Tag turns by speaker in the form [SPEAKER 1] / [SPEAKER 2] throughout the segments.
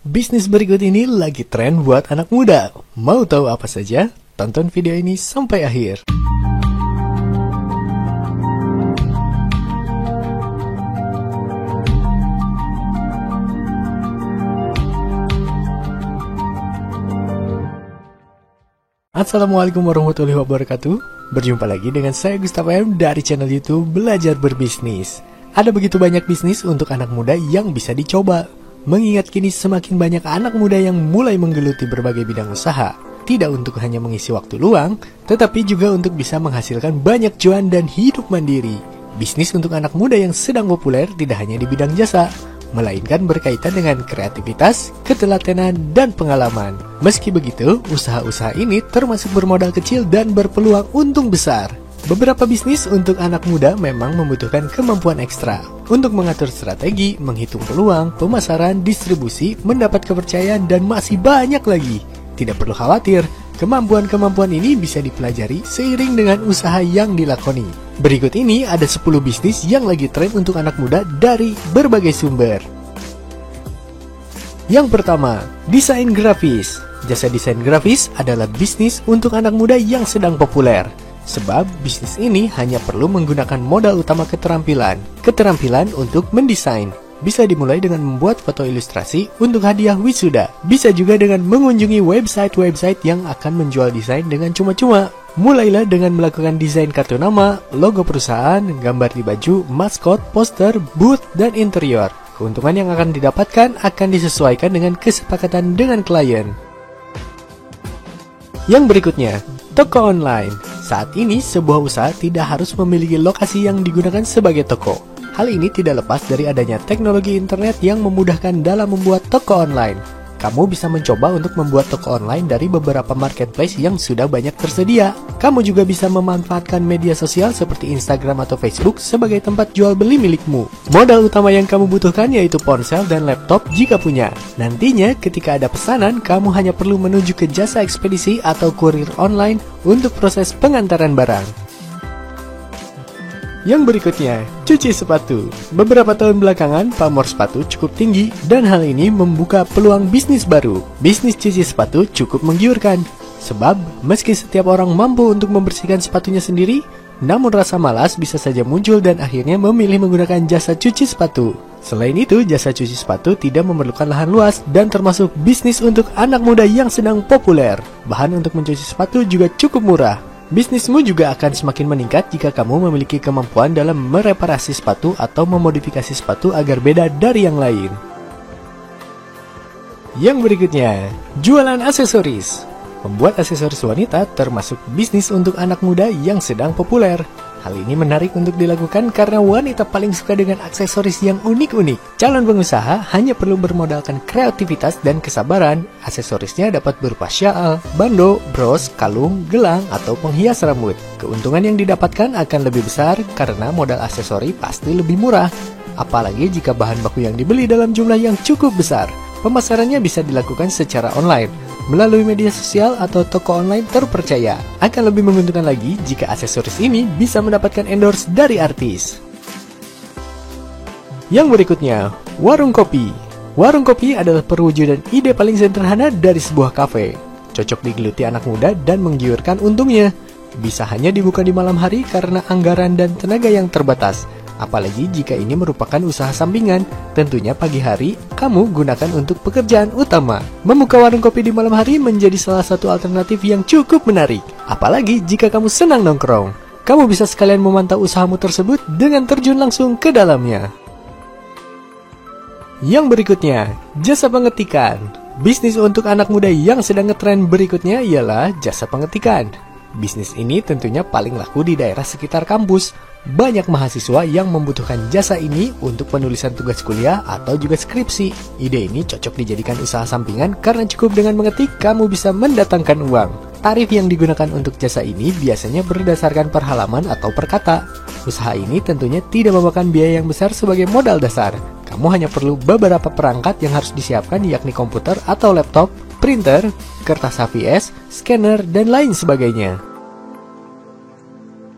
[SPEAKER 1] Bisnis berikut ini lagi tren buat anak muda. Mau tahu apa saja? Tonton video ini sampai akhir. Assalamualaikum warahmatullahi wabarakatuh. Berjumpa lagi dengan saya Gustaf M dari channel YouTube Belajar Berbisnis. Ada begitu banyak bisnis untuk anak muda yang bisa dicoba. Mengingat kini semakin banyak anak muda yang mulai menggeluti berbagai bidang usaha, tidak untuk hanya mengisi waktu luang, tetapi juga untuk bisa menghasilkan banyak cuan dan hidup mandiri. Bisnis untuk anak muda yang sedang populer tidak hanya di bidang jasa, melainkan berkaitan dengan kreativitas, ketelatenan, dan pengalaman. Meski begitu, usaha-usaha ini termasuk bermodal kecil dan berpeluang untung besar. Beberapa bisnis untuk anak muda memang membutuhkan kemampuan ekstra untuk mengatur strategi, menghitung peluang, pemasaran, distribusi, mendapat kepercayaan, dan masih banyak lagi. Tidak perlu khawatir, kemampuan-kemampuan ini bisa dipelajari seiring dengan usaha yang dilakoni. Berikut ini ada 10 bisnis yang lagi tren untuk anak muda dari berbagai sumber. Yang pertama, desain grafis. Jasa desain grafis adalah bisnis untuk anak muda yang sedang populer. Sebab bisnis ini hanya perlu menggunakan modal utama keterampilan untuk mendesain. Bisa dimulai dengan membuat foto ilustrasi untuk hadiah wisuda. Bisa juga dengan mengunjungi website-website yang akan menjual desain dengan cuma-cuma. Mulailah dengan melakukan desain kartu nama, logo perusahaan, gambar di baju, maskot, poster, booth, dan interior. Keuntungan yang akan didapatkan akan disesuaikan dengan kesepakatan dengan klien. Yang berikutnya, toko online. Saat ini, sebuah usaha tidak harus memiliki lokasi yang digunakan sebagai toko. Hal ini tidak lepas dari adanya teknologi internet yang memudahkan dalam membuat toko online. Kamu bisa mencoba untuk membuat toko online dari beberapa marketplace yang sudah banyak tersedia. Kamu juga bisa memanfaatkan media sosial seperti Instagram atau Facebook sebagai tempat jual beli milikmu. Modal utama yang kamu butuhkan yaitu ponsel dan laptop jika punya. Nantinya ketika ada pesanan, kamu hanya perlu menuju ke jasa ekspedisi atau kurir online untuk proses pengantaran barang. Yang berikutnya, cuci sepatu. Beberapa tahun belakangan, pamor sepatu cukup tinggi dan hal ini membuka peluang bisnis baru. Bisnis cuci sepatu cukup menggiurkan. Sebab, meski setiap orang mampu untuk membersihkan sepatunya sendiri, namun rasa malas bisa saja muncul dan akhirnya memilih menggunakan jasa cuci sepatu. Selain itu, jasa cuci sepatu tidak memerlukan lahan luas dan termasuk bisnis untuk anak muda yang sedang populer. Bahan untuk mencuci sepatu juga cukup murah. Bisnismu juga akan semakin meningkat jika kamu memiliki kemampuan dalam mereparasi sepatu atau memodifikasi sepatu agar beda dari yang lain. Yang berikutnya, jualan aksesoris. Membuat aksesoris wanita termasuk bisnis untuk anak muda yang sedang populer. Hal ini menarik untuk dilakukan karena wanita paling suka dengan aksesoris yang unik-unik. Calon pengusaha hanya perlu bermodalkan kreativitas dan kesabaran. Aksesorisnya dapat berupa syal, bando, bros, kalung, gelang, atau penghias rambut. Keuntungan yang didapatkan akan lebih besar karena modal aksesori pasti lebih murah. Apalagi jika bahan baku yang dibeli dalam jumlah yang cukup besar. Pemasarannya bisa dilakukan secara online, melalui media sosial atau toko online terpercaya. Akan lebih menguntungkan lagi jika aksesoris ini bisa mendapatkan endorse dari artis. Yang berikutnya, warung kopi. Warung kopi adalah perwujudan ide paling sederhana dari sebuah kafe. Cocok digeluti anak muda dan menggiurkan untungnya. Bisa hanya dibuka di malam hari karena anggaran dan tenaga yang terbatas. Apalagi jika ini merupakan usaha sampingan, tentunya pagi hari kamu gunakan untuk pekerjaan utama. Membuka warung kopi di malam hari menjadi salah satu alternatif yang cukup menarik. Apalagi jika kamu senang nongkrong. Kamu bisa sekalian memantau usahamu tersebut dengan terjun langsung ke dalamnya. Yang berikutnya, jasa pengetikan. Bisnis untuk anak muda yang sedang ngetren berikutnya ialah jasa pengetikan. Bisnis ini tentunya paling laku di daerah sekitar kampus. Banyak mahasiswa yang membutuhkan jasa ini untuk penulisan tugas kuliah atau juga skripsi. Ide ini cocok dijadikan usaha sampingan karena cukup dengan mengetik kamu bisa mendatangkan uang. Tarif yang digunakan untuk jasa ini biasanya berdasarkan per halaman atau per kata. Usaha ini tentunya tidak memakan biaya yang besar sebagai modal dasar. Kamu hanya perlu beberapa perangkat yang harus disiapkan yakni komputer atau laptop, printer, kertas HVS, scanner, dan lain sebagainya.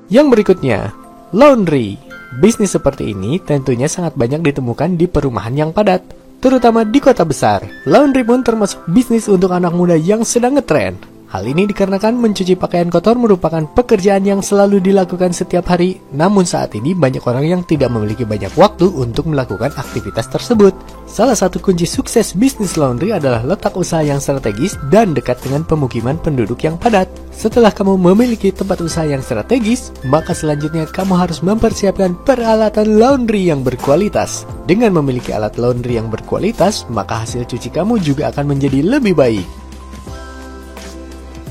[SPEAKER 1] Yang berikutnya, laundry. Bisnis seperti ini tentunya sangat banyak ditemukan di perumahan yang padat. terutama di kota besar. Laundry pun termasuk bisnis untuk anak muda yang sedang ngetren. Hal ini dikarenakan mencuci pakaian kotor merupakan pekerjaan yang selalu dilakukan setiap hari, namun saat ini banyak orang yang tidak memiliki banyak waktu untuk melakukan aktivitas tersebut. Salah satu kunci sukses bisnis laundry adalah letak usaha yang strategis dan dekat dengan pemukiman penduduk yang padat. Setelah kamu memiliki tempat usaha yang strategis, maka selanjutnya kamu harus mempersiapkan peralatan laundry yang berkualitas. Dengan memiliki alat laundry yang berkualitas, maka hasil cuci kamu juga akan menjadi lebih baik.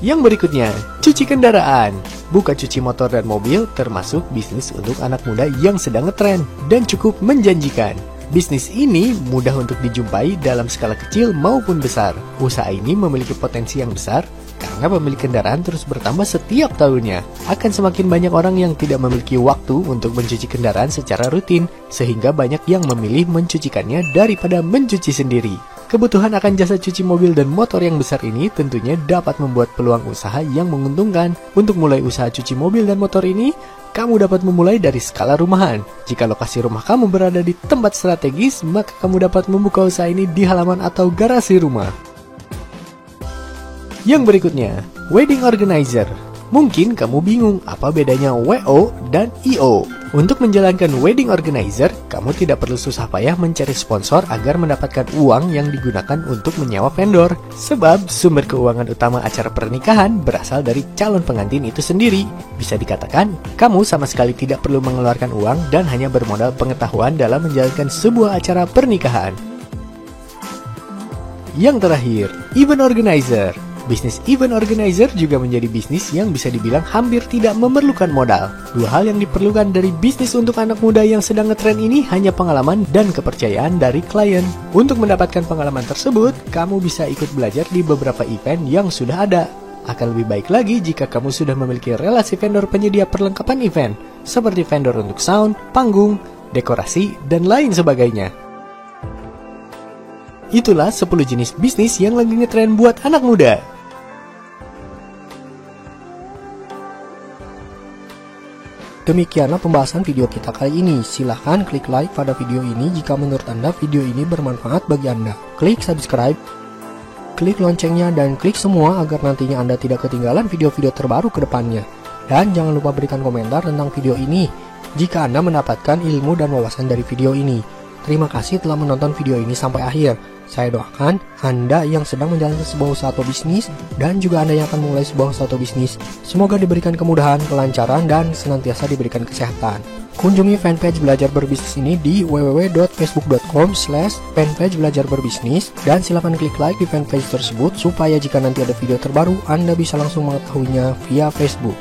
[SPEAKER 1] Yang berikutnya, cuci kendaraan. Buka cuci motor dan mobil termasuk bisnis untuk anak muda yang sedang ngetren dan cukup menjanjikan. Bisnis ini mudah untuk dijumpai dalam skala kecil maupun besar. Usaha ini memiliki potensi yang besar karena pemilik kendaraan terus bertambah setiap tahunnya. Akan semakin banyak orang yang tidak memiliki waktu untuk mencuci kendaraan secara rutin, sehingga banyak yang memilih mencucikannya daripada mencuci sendiri. Kebutuhan akan jasa cuci mobil dan motor yang besar ini tentunya dapat membuat peluang usaha yang menguntungkan. Untuk mulai usaha cuci mobil dan motor ini, kamu dapat memulai dari skala rumahan. Jika lokasi rumah kamu berada di tempat strategis, maka kamu dapat membuka usaha ini di halaman atau garasi rumah. Yang berikutnya, wedding organizer. Mungkin kamu bingung apa bedanya WO dan IO. Untuk menjalankan wedding organizer, kamu tidak perlu susah payah mencari sponsor agar mendapatkan uang yang digunakan untuk menyewa vendor. Sebab sumber keuangan utama acara pernikahan berasal dari calon pengantin itu sendiri. Bisa dikatakan, kamu sama sekali tidak perlu mengeluarkan uang dan hanya bermodal pengetahuan dalam menjalankan sebuah acara pernikahan. Yang terakhir, event organizer. Bisnis event organizer juga menjadi bisnis yang bisa dibilang hampir tidak memerlukan modal. Dua hal yang diperlukan dari bisnis untuk anak muda yang sedang ngetren ini hanya pengalaman dan kepercayaan dari klien. Untuk mendapatkan pengalaman tersebut, kamu bisa ikut belajar di beberapa event yang sudah ada. Akan lebih baik lagi jika kamu sudah memiliki relasi vendor penyedia perlengkapan event, seperti vendor untuk sound, panggung, dekorasi, dan lain sebagainya. Itulah 10 jenis bisnis yang lagi ngetren buat anak muda.
[SPEAKER 2] Demikianlah pembahasan video kita kali ini. Silahkan klik like pada video ini jika menurut Anda video ini bermanfaat bagi Anda. Klik subscribe, klik loncengnya, dan klik semua agar nantinya Anda tidak ketinggalan video-video terbaru ke depannya. Dan jangan lupa berikan komentar tentang video ini jika Anda mendapatkan ilmu dan wawasan dari video ini. Terima kasih telah menonton video ini sampai akhir. Saya doakan Anda yang sedang menjalankan sebuah usaha atau bisnis dan juga Anda yang akan memulai sebuah usaha atau bisnis, semoga diberikan kemudahan, kelancaran, dan senantiasa diberikan kesehatan. Kunjungi fanpage Belajar Berbisnis ini di www.facebook.com/fanpage Belajar Berbisnis dan silakan klik like di fanpage tersebut supaya jika nanti ada video terbaru Anda bisa langsung mengetahuinya via Facebook.